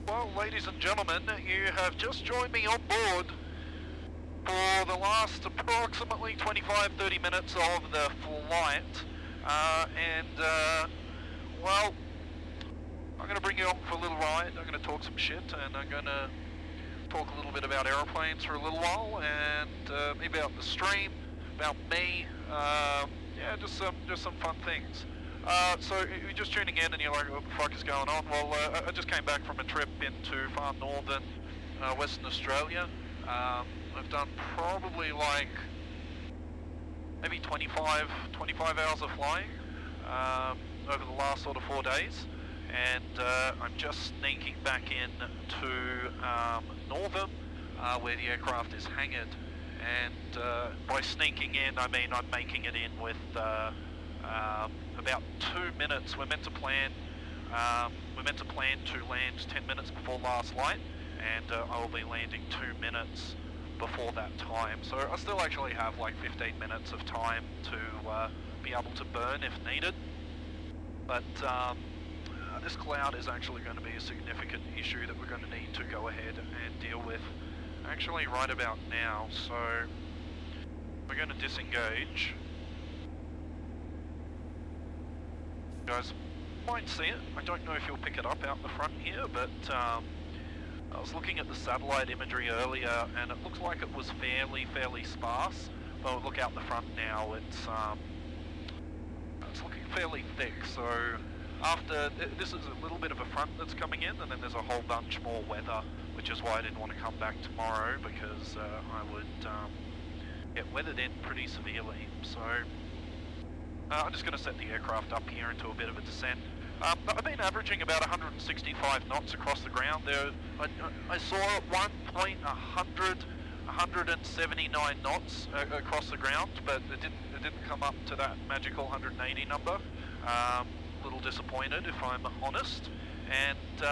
Well, ladies and gentlemen, you have just joined me on board for the last approximately 25-30 minutes of the flight. Well, I'm going to bring you on for a little ride. I'm going to talk some shit, and I'm going to talk a little bit about aeroplanes for a little while, and maybe about the stream, about me, yeah, just some fun things. So you're just tuning in and you're like, what the fuck is going on? Well, I just came back from a trip into far northern Western Australia. I've done probably like maybe 25 hours of flying over the last sort of 4 days, and I'm just sneaking back in to northern where the aircraft is hangared, and by sneaking in I mean I'm making it in with about 2 minutes. We're meant to plan to land 10 minutes before last light, and I will be landing 2 minutes before that time. So I still actually have like 15 minutes of time to be able to burn if needed. But this cloud is actually going to be a significant issue that we're going to need to go ahead and deal with actually right about now. So we're going to disengage. You guys might see it. I don't know if you'll pick it up out the front here, but I was looking at the satellite imagery earlier and it looks like it was fairly sparse, but look out the front now, it's looking fairly thick. So after this is a little bit of a front that's coming in, and then there's a whole bunch more weather, which is why I didn't want to come back tomorrow, because I would get weathered in pretty severely. So I'm just going to set the aircraft up here into a bit of a descent. I've been averaging about 165 knots across the ground. There, I saw at one point 179 knots across the ground, but it didn't come up to that magical 180 number. A little disappointed, if I'm honest. And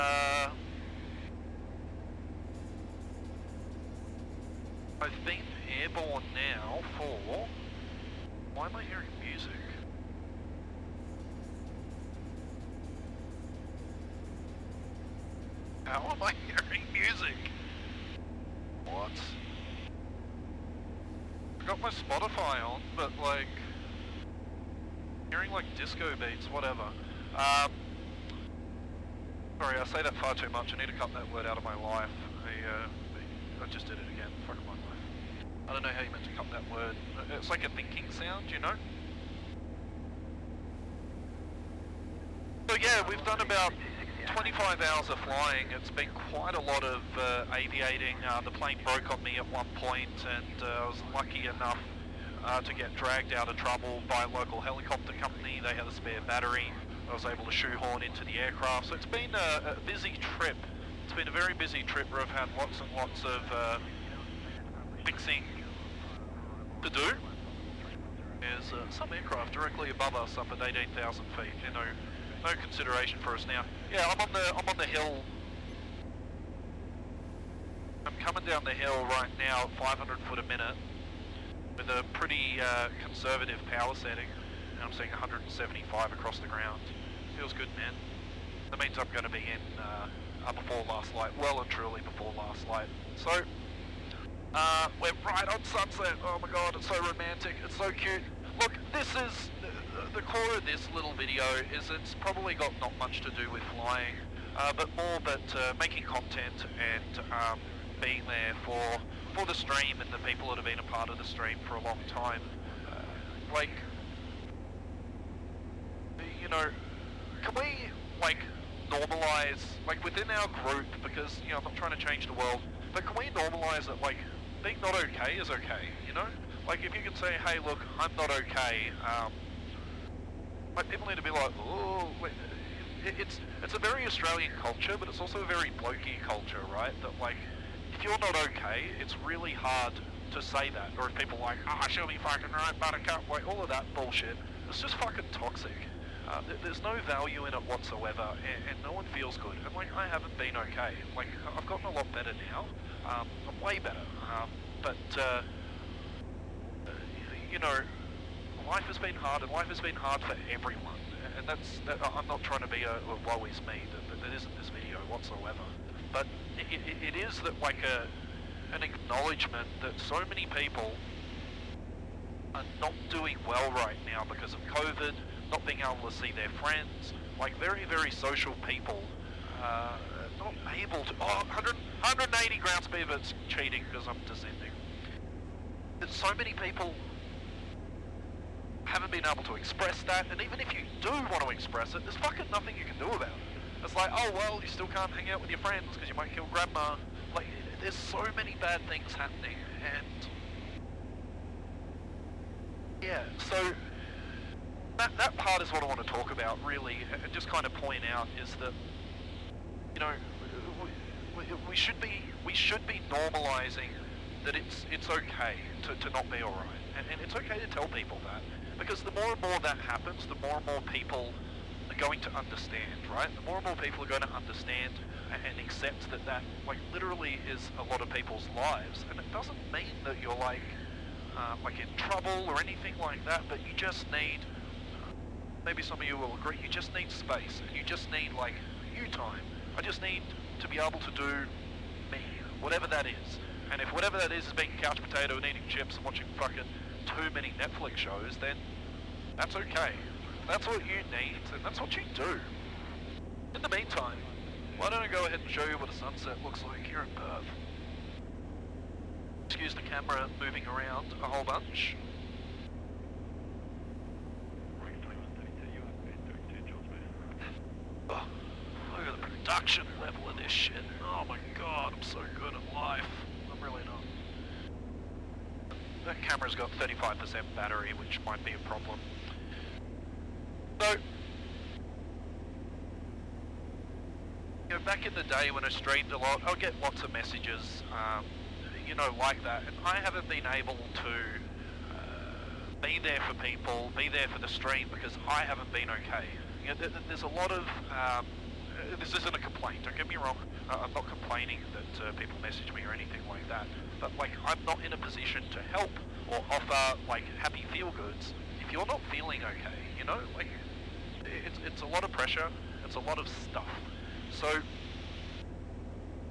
I've been airborne now for. Why am I hearing music? How am I hearing music? What? I got my Spotify on, but like, hearing like disco beats, whatever. Sorry, I say that far too much. I need to cut that word out of my life. I just did it again. Fuck my life. I don't know how you meant to cut that word. It's like a thinking sound, you know? So yeah, we've done about 25 hours of flying. It's been quite a lot of aviating. The plane broke on me at one point, and I was lucky enough to get dragged out of trouble by a local helicopter company. They had a spare battery. I was able to shoehorn into the aircraft. So it's been a busy trip. It's been a very busy trip where I've had lots and lots of fixing to do. There's some aircraft directly above us up at 18,000 feet. You know, no consideration for us now. Yeah, I'm on the hill. I'm coming down the hill right now at 500 foot a minute with a pretty conservative power setting, and I'm seeing 175 across the ground. Feels good, man. That means I'm going to be in before last light, well and truly before last light. So we're right on sunset. Oh my god, it's so romantic. It's so cute. Look, this is the core of this little video. Is it's probably got not much to do with flying, but more that making content and being there for the stream and the people that have been a part of the stream for a long time. Like, you know, can we like normalize, like within our group, because you know I'm not trying to change the world, but can we normalize that like being not okay is okay, you know? Like if you can say, hey look, I'm not okay, like people need to be like, oh, it's a very Australian culture, but it's also a very blokey culture, right? That like, if you're not okay, it's really hard to say that. Or if people are like, ah, she'll be fucking right, buttercup, like all of that bullshit, it's just fucking toxic. There's no value in it whatsoever, and no one feels good. And like, I haven't been okay. Like, I've gotten a lot better now. I'm way better. But you know, life has been hard, and life has been hard for everyone. And I'm not trying to be a woe is me. That isn't this video whatsoever. but it is that like an acknowledgement that so many people are not doing well right now because of COVID, not being able to see their friends, like very, very social people, not able to, 180 ground speed, it's cheating because I'm descending. That so many people haven't been able to express that, and even if you do want to express it, there's fucking nothing you can do about it. It's like, oh well, you still can't hang out with your friends because you might kill grandma. Like, there's so many bad things happening, and yeah, so that part is what I want to talk about, really, and just kind of point out is that, you know, we should be normalizing that it's okay to not be alright, and it's okay to tell people that, because the more and more that happens, the more and more people are going to understand, right? The more and more people are going to understand and accept that like literally is a lot of people's lives, and it doesn't mean that you're like in trouble or anything like that, but you just need, maybe some of you will agree, you just need space, and you just need like you time. I just need to be able to do me, whatever that is. And if whatever that is being a couch potato and eating chips and watching fucking too many Netflix shows, then that's okay. That's what you need, and that's what you do. In the meantime, why don't I go ahead and show you what a sunset looks like here in Perth. Excuse the camera moving around a whole bunch. Oh, look at the production level of this shit. Oh my god, I'm so good at life. I'm really not. That camera's got 35% battery, which might be a problem. So, you know, back in the day when I streamed a lot, I'll get lots of messages, you know, like that, and I haven't been able to be there for people, be there for the stream, because I haven't been okay. You know, there's a lot of, this isn't a complaint, don't get me wrong, I'm not complaining that people message me or anything like that, but like, I'm not in a position to help or offer like happy feel-goods if you're not feeling okay, you know, like, it's a lot of pressure, it's a lot of stuff. So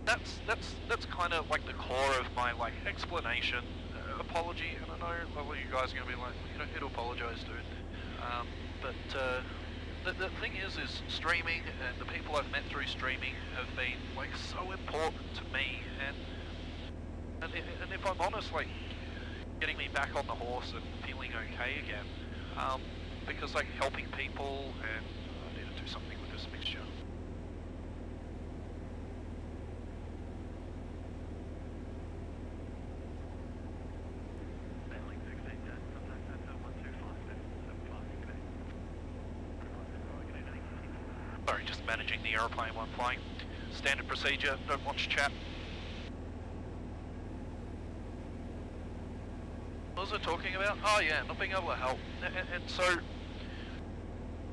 that's kind of like the core of my like explanation, apology, and I know a lot of you guys are gonna be like, you don't need to apologize, dude. But the thing is streaming and the people I've met through streaming have been like so important to me, and if I'm honest, like getting me back on the horse and feeling okay again, because like helping people, and I need to do something with this mixture. Sorry, just managing the aeroplane while I'm flying. Standard procedure, don't watch chat. What was I talking about? Oh yeah, not being able to help. And so,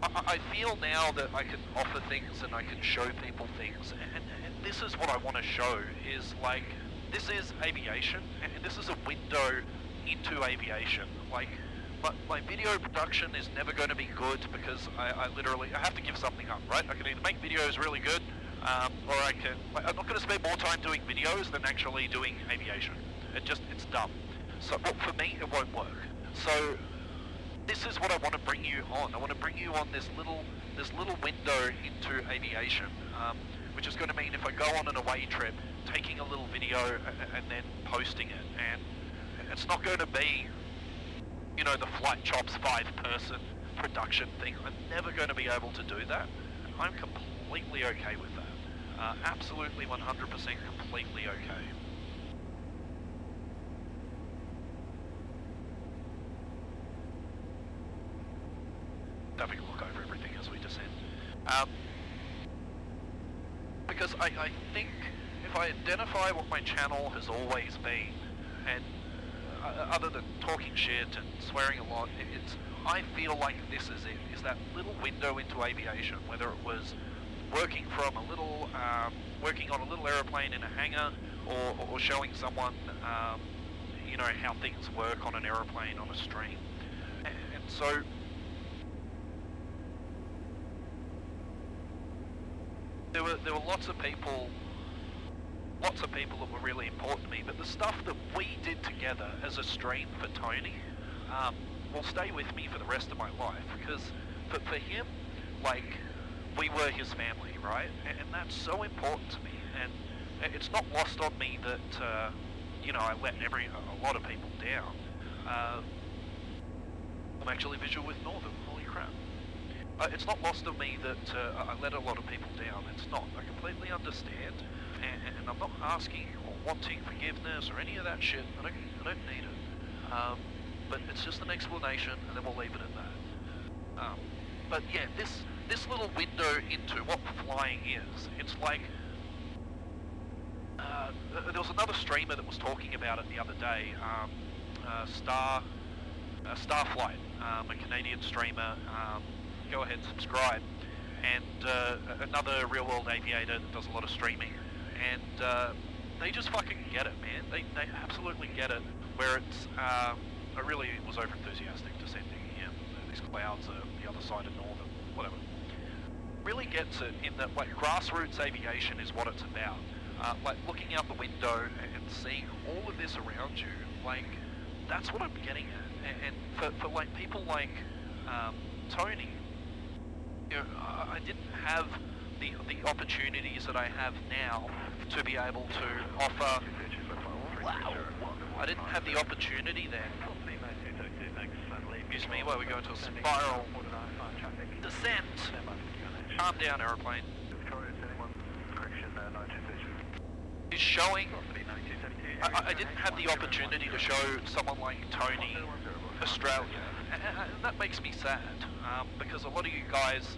I feel now that I can offer things and I can show people things, and this is what I want to show, is like, this is aviation, and this is a window into aviation. Like, but my video production is never going to be good because I literally, I have to give something up, right? I can either make videos really good, or I can, like, I'm not going to spend more time doing videos than actually doing aviation. It's dumb. So, well, for me, it won't work. So, this is what I want to bring you on. I want to bring you on this little window into aviation, which is going to mean if I go on an away trip, taking a little video and then posting it, and it's not going to be, you know, the Flight Chops 5-person production thing. I'm never going to be able to do that. I'm completely okay with that. Absolutely 100% completely okay. Having a look over everything as we descend. Because I think if I identify what my channel has always been, and other than talking shit and swearing a lot, I feel like this is it, is that little window into aviation, whether it was working from a little, working on a little aeroplane in a hangar, or showing someone, you know, how things work on an aeroplane on a stream. And so, there were lots of people lots of people that were really important to me, but the stuff that we did together as a stream for Tony will stay with me for the rest of my life, because for him, like, we were his family, right? And that's so important to me, and it's not lost on me that, you know, I let a lot of people down. I'm actually visual with Northern, holy crap. It's not lost on me that I let a lot of people down. It's not. I completely understand, and I'm not asking or wanting forgiveness or any of that shit. I don't need it. But it's just an explanation, and then we'll leave it at that. But yeah, this little window into what flying is, it's like, there was another streamer that was talking about it the other day, Starflight, a Canadian streamer. Go ahead and subscribe, and another real world aviator that does a lot of streaming, and they just fucking get it, man. They absolutely get it, where it's, I really was over enthusiastic to sending him these clouds the other side of Northern, whatever. Really gets it in that, like, grassroots aviation is what it's about. Like, looking out the window and seeing all of this around you, like, that's what I'm getting at. And for like people like Tony, you know, I didn't have the opportunities that I have now to be able to offer. Wow. I didn't have the opportunity then. Excuse me, while we go into a spiral descent. Calm down, aeroplane. Is showing. I didn't have the opportunity to show someone like Tony Australia, and that makes me sad, because a lot of you guys,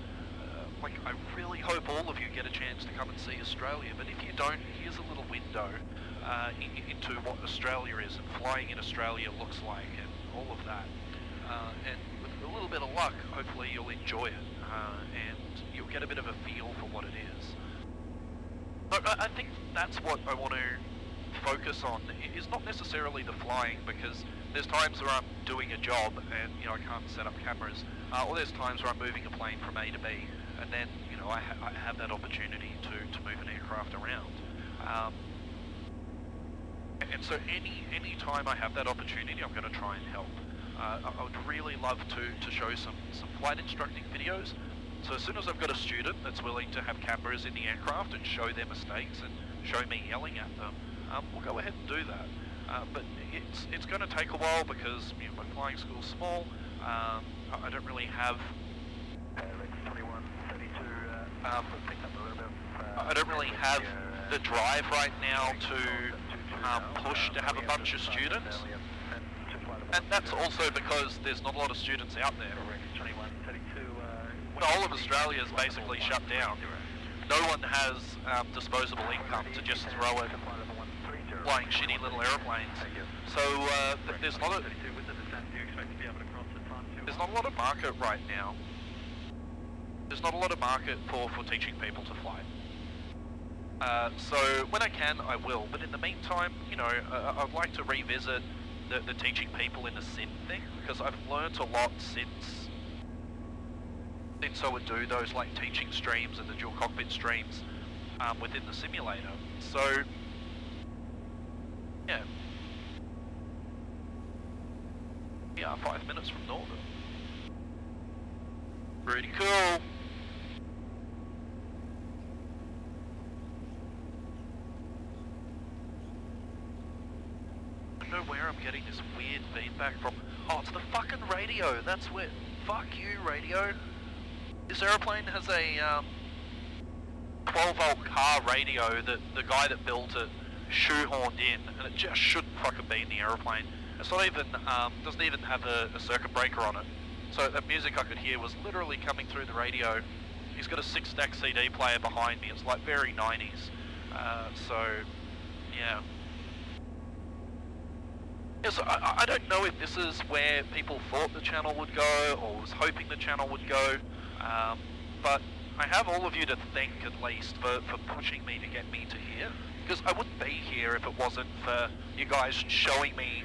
like, I really hope all of you get a chance to come and see Australia, but if you don't, here's a little window into what Australia is and flying in Australia looks like and all of that. And with a little bit of luck, hopefully you'll enjoy it, and you'll get a bit of a feel for what it is. But I think that's what I want to focus on, is not necessarily the flying, because there's times where I'm doing a job and, you know, I can't set up cameras, or there's times where I'm moving a plane from A to B, and then, you know, I have that opportunity to move an aircraft around. And so any time I have that opportunity, I'm going to try and help. I would really love to show some flight instructing videos. So as soon as I've got a student that's willing to have cameras in the aircraft and show their mistakes and show me yelling at them, we'll go ahead and do that. But it's going to take a while, because, you know, my flying school's small. I don't really have. I don't really have the drive right now to push to have a bunch of students, and that's also because there's not a lot of students out there. The whole of Australia is basically shut down. No one has disposable income to just throw at flying shitty little aeroplanes. So there's not a lot of market right now. There's not a lot of market for teaching people to fly. So when I can, I will. But in the meantime, you know, I'd like to revisit the teaching people in the sim thing, because I've learnt a lot since I would do those, like, teaching streams and the dual cockpit streams within the simulator. So yeah, 5 minutes from Northern. Pretty cool. I don't know where I'm getting this weird feedback from. Oh, it's the fucking radio. That's where. Fuck you, radio. This aeroplane has a 12-volt car radio that the guy that built it shoehorned in, and it just shouldn't fucking be in the aeroplane. It's not even, doesn't even have a circuit breaker on it. So that music I could hear was literally coming through the radio. He's got a 6-stack CD player behind me. It's like very 90s. So, yeah. Yeah, so I don't know if this is where people thought the channel would go, or was hoping the channel would go. But I have all of you to thank, at least, for pushing me to get me to here. Because I wouldn't be here if it wasn't for you guys showing me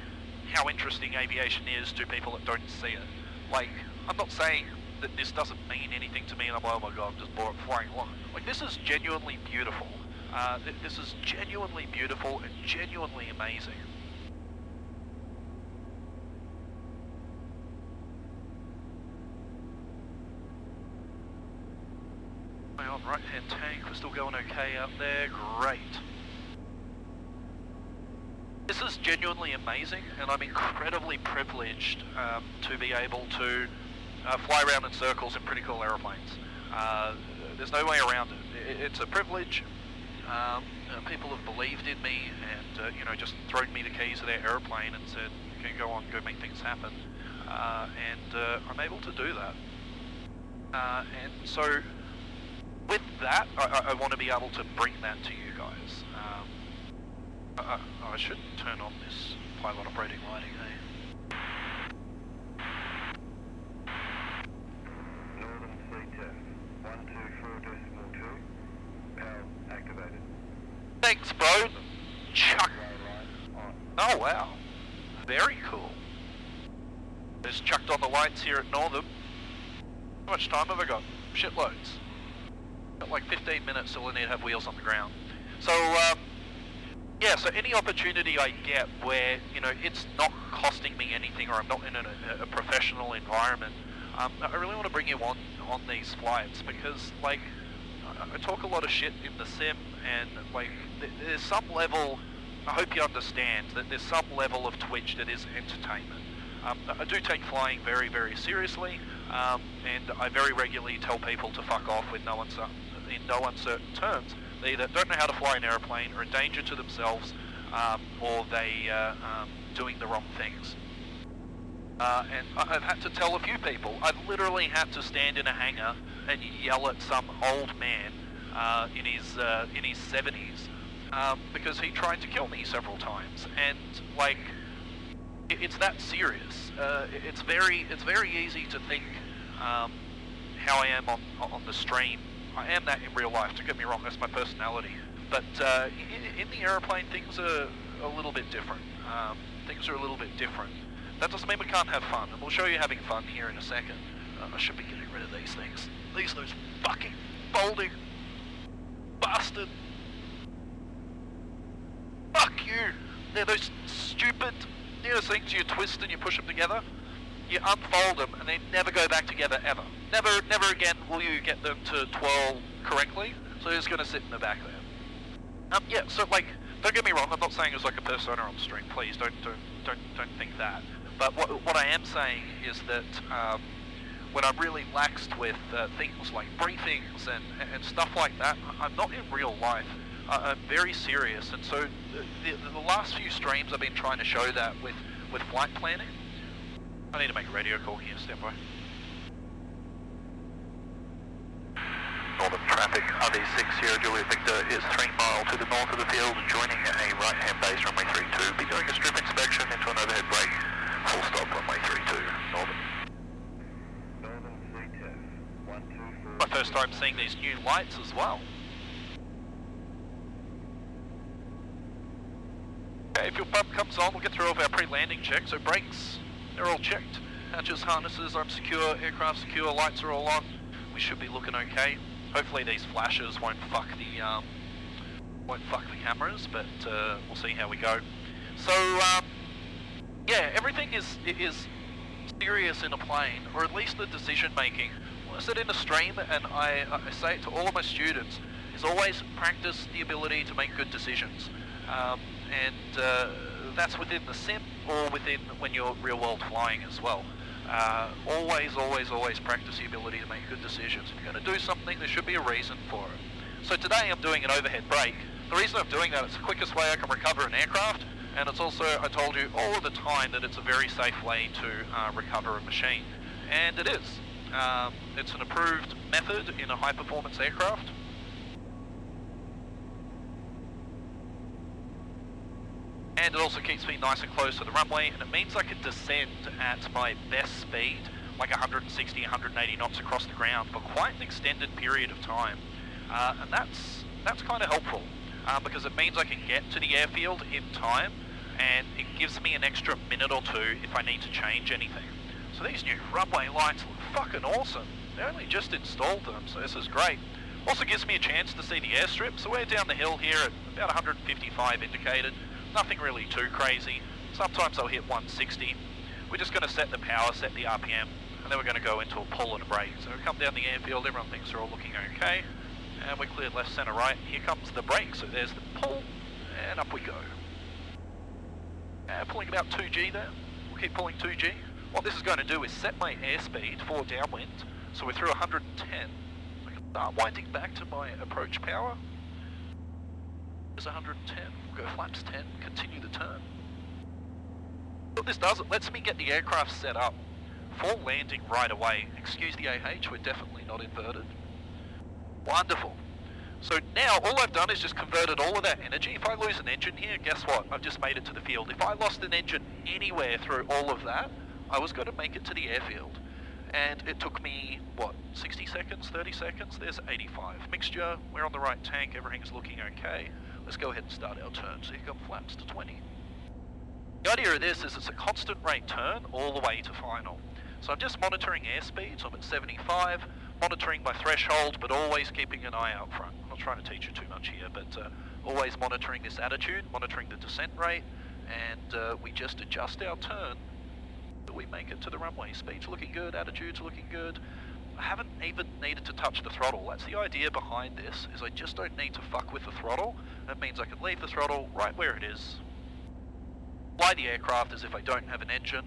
how interesting aviation is to people that don't see it. Like, I'm not saying that this doesn't mean anything to me and I'm like, oh my god, I'm just bored flying along. Like, this is genuinely beautiful. This is genuinely beautiful and genuinely amazing. On right-hand tank, we're still going okay out there, great. This is genuinely amazing, and I'm incredibly privileged to be able to fly around in circles in pretty cool aeroplanes. There's no way around it. It's a privilege. People have believed in me and you know, just thrown me the keys of their aeroplane and said, "Okay, go on, go make things happen." I'm able to do that. And so, with that, I want to be able to bring that to you guys. I should turn on this pilot operating lighting, hey? Northern C10, 124.2, power activated. Thanks, bro. Chuck. Oh, wow. Very cool. Just chucked on the lights here at Northern. How much time have I got? Shitloads. Got like 15 minutes till I need to have wheels on the ground. So, yeah, so any opportunity I get where, you know, it's not costing me anything or I'm not in a professional environment, I really want to bring you on these flights because, like, I talk a lot of shit in the sim and, like, there's some level, I hope you understand, that there's some level of Twitch that is entertainment. I do take flying very, very seriously, and I very regularly tell people to fuck off in no uncertain terms. They either don't know how to fly an aeroplane, or in danger to themselves, or they doing the wrong things. And I've had to tell a few people. I've literally had to stand in a hangar and yell at some old man in his 70s because he tried to kill me several times. And like, it's that serious. It's very easy to think how I am on the stream. I am that in real life, don't get me wrong, that's my personality. But in the aeroplane, things are a little bit different. That doesn't mean we can't have fun, and we'll show you having fun here in a second. I should be getting rid of these things. Those fucking folding bastard. Fuck you. They're those stupid, you know, those things you twist and you push them together? You unfold them and they never go back together ever. Never again will you get them to twirl correctly. So they're just gonna sit in the back there. Yeah. So like, don't get me wrong. I'm not saying it's like a persona on the stream. Please don't think that. But what I am saying is that when I'm really laxed with things like briefings and stuff like that, I'm not in real life. I'm very serious, and so the last few streams I've been trying to show that with flight planning. I need to make a radio call here, stand by. Northern traffic, RV6 Sierra Juliet Victor is 3 miles to the north of the field, joining a right-hand base runway 32. Be doing a strip inspection into an overhead brake. Full stop runway 32, Northern. Northern C10, 124. My first time seeing these new lights as well. Okay, if your pump comes on, we'll get through all of our pre-landing checks. So brakes, they're all checked. Hatches, harnesses, I'm secure, aircraft secure, lights are all on. We should be looking okay. Hopefully these flashes won't fuck the cameras, but we'll see how we go. So yeah, everything is serious in a plane, or at least the decision making. I sit in a stream and I say it to all of my students, is always practice the ability to make good decisions. That's within the sim or within when you're real world flying as well. Always practice the ability to make good decisions. If you're going to do something, there should be a reason for it. So today I'm doing an overhead brake. The reason I'm doing that, it's the quickest way I can recover an aircraft, and it's also, I told you all of the time, that it's a very safe way to recover a machine. And it is. It's an approved method in a high performance aircraft. And it also keeps me nice and close to the runway, and it means I can descend at my best speed, like 160, 180 knots across the ground for quite an extended period of time. And that's kind of helpful, because it means I can get to the airfield in time, and it gives me an extra minute or two if I need to change anything. So these new runway lights look fucking awesome. They only just installed them, so this is great. Also gives me a chance to see the airstrip. So we're down the hill here at about 155 indicated. Nothing really too crazy. Sometimes I'll hit 160. We're just going to set the power, set the RPM, and then we're going to go into a pull and a brake. So we come down the airfield, everyone thinks they're all looking okay. And we're cleared left, centre, right. Here comes the brake. So there's the pull, and up we go. Pulling about 2G there. We'll keep pulling 2G. What this is going to do is set my airspeed for downwind. So we're through 110. I can start winding back to my approach power. There's 110. We'll go flaps 10, continue the turn. What this does, it lets me get the aircraft set up for landing right away. Excuse the AH, we're definitely not inverted. Wonderful. So now all I've done is just converted all of that energy. If I lose an engine here, guess what? I've just made it to the field. If I lost an engine anywhere through all of that, I was going to make it to the airfield. And it took me, what, 60 seconds, 30 seconds? There's 85. Mixture, we're on the right tank, everything's looking okay. Let's go ahead and start our turn. So here come flaps to 20. The idea of this is it's a constant rate turn all the way to final. So I'm just monitoring airspeed, so I'm at 75, monitoring my threshold, but always keeping an eye out front. I'm not trying to teach you too much here, but always monitoring this attitude, monitoring the descent rate, and we just adjust our turn that we make it to the runway. Speed's looking good, attitude's looking good. I haven't even needed to touch the throttle. That's the idea behind this, is I just don't need to fuck with the throttle. That means I can leave the throttle right where it is, fly the aircraft as if I don't have an engine,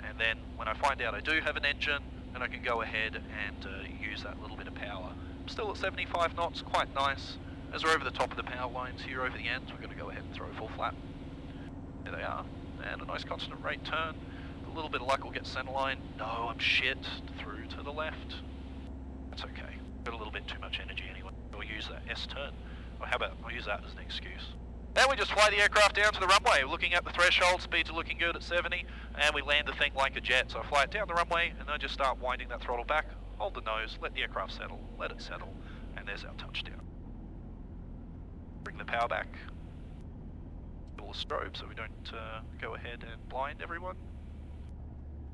and then when I find out I do have an engine, then I can go ahead and use that little bit of power. I'm still at 75 knots, quite nice. As we're over the top of the power lines here over the end, we're going to go ahead and throw full flap. There they are, and a nice constant rate turn. A little bit of luck will get centerline. No, I'm shit. Through to the left. That's okay. Got a little bit too much energy anyway. We'll use that S turn. Or how about I'll use that as an excuse. Then we just fly the aircraft down to the runway. We're looking at the threshold, speeds are looking good at 70, and we land the thing like a jet. So I fly it down the runway, and then I just start winding that throttle back, hold the nose, let the aircraft settle, let it settle, and there's our touchdown. Bring the power back. All the strobe so we don't go ahead and blind everyone.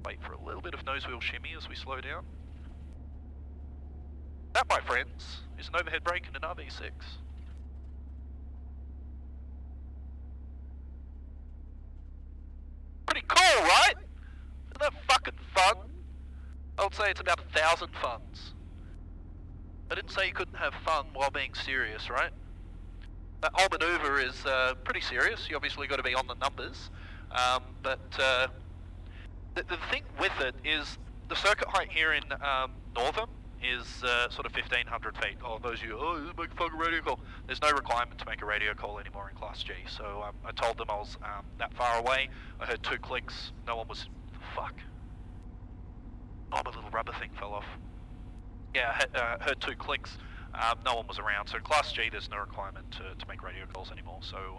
Wait for a little bit of nose wheel shimmy as we slow down. That, my friends, is an overhead brake and an RV6. Pretty cool, right? Isn't that fucking fun? I would say it's about 1,000 funs. I didn't say you couldn't have fun while being serious, right? That whole maneuver is pretty serious. You obviously got to be on the numbers, but the thing with it is the circuit height here in Northam is sort of 1,500 feet. Oh, those of you, this make a fucking radio call. There's no requirement to make a radio call anymore in Class G, so I told them I was that far away. I heard 2 clicks, no one was, fuck. Oh, my little rubber thing fell off. Yeah, I heard 2 clicks, no one was around. So in Class G, there's no requirement to make radio calls anymore. So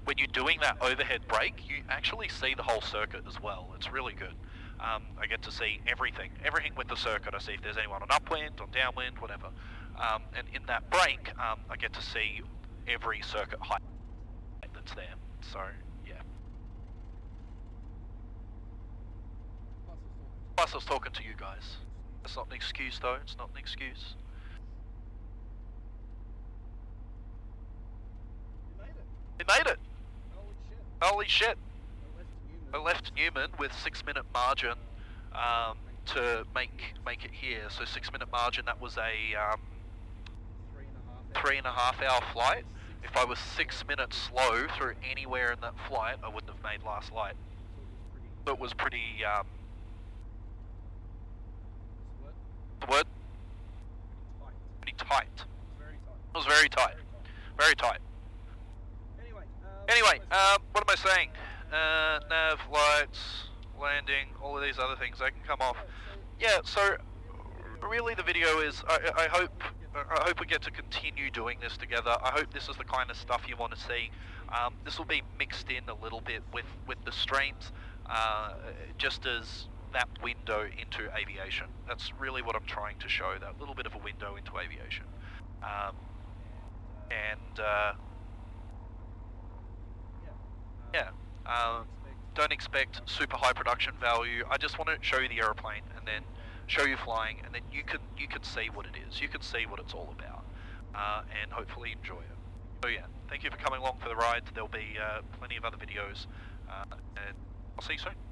when you're doing that overhead brake, you actually see the whole circuit as well. It's really good. I get to see everything with the circuit. I see if there's anyone on upwind, on downwind, whatever. And in that brake, I get to see every circuit height that's there. So, yeah. Plus I was talking to you guys. That's not an excuse though, it's not an excuse. We made it! Holy shit! I left Newman with 6-minute margin to make it here. So 6-minute margin, that was a 3.5 hour flight. If I was 6 minutes slow through anywhere in that flight, I wouldn't have made last light. So it was pretty, the word? Pretty tight. It was very tight. Very tight. Anyway, what am I saying? Nav, lights, landing, all of these other things, they can come off. Yeah, so really the video is, I hope we get to continue doing this together. I hope this is the kind of stuff you want to see. This will be mixed in a little bit with the streams, just as that window into aviation. That's really what I'm trying to show, that little bit of a window into aviation. Yeah, don't expect super high production value. I just want to show you the aeroplane and then show you flying, and then you can see what it is. You can see what it's all about, and hopefully enjoy it. So yeah, thank you for coming along for the ride. There'll be plenty of other videos, and I'll see you soon.